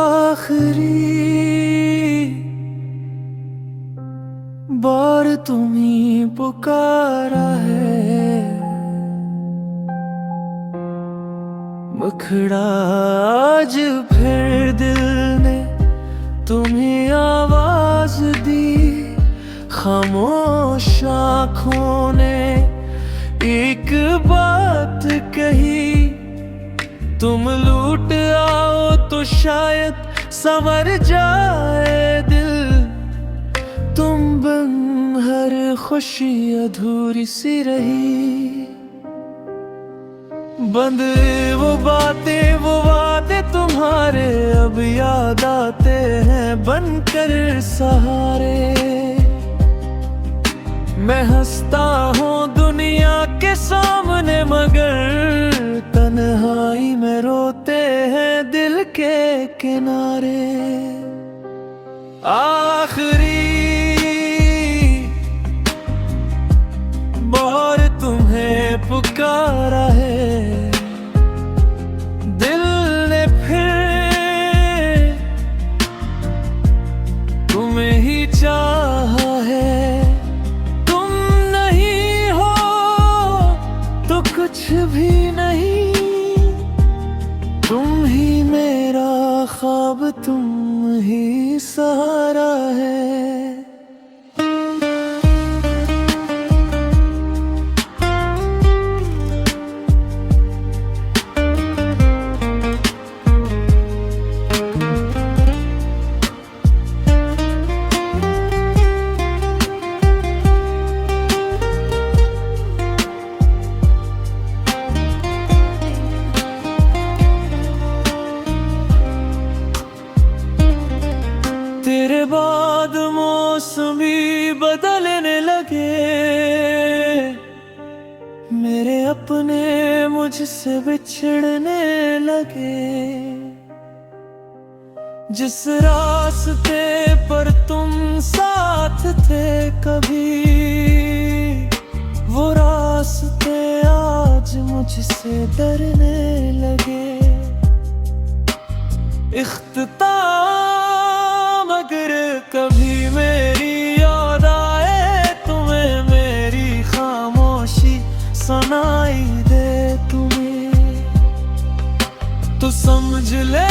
आखिरी बार तुम्ही पुकारा है, मुखड़ा आज फिर दिल ने तुम्हें आवाज दी। खामोश आँखों ने एक बात कही, तुम लूट आओ तो शायद संवर जाए दिल। तुम बिन हर खुशी अधूरी सी रही। बंद वो बातें वो वादे तुम्हारे अब याद आते हैं बनकर सहारे। मैं हंसता हूँ दुनिया के सामने मगर तन्हाई में रोते हैं दिल के किनारे। आखिरी बार तुम्हें पुकारा है, दिल ने फिर तुम्हें ही चाहा है। तुम नहीं हो तो कुछ भी नहीं, तुम ही मेरा ख्वाब तुम ही सहारा है। तेरे बाद मौसमी बदलने लगे, मेरे अपने मुझसे बिछड़ने लगे। जिस रास्ते पर तुम साथ थे कभी, वो रास्ते आज मुझसे डरने लगे। इख्तिताम अगर कभी मेरी याद आए, तुम्हें मेरी खामोशी सुनाई दे तुम्हें, तो समझ ले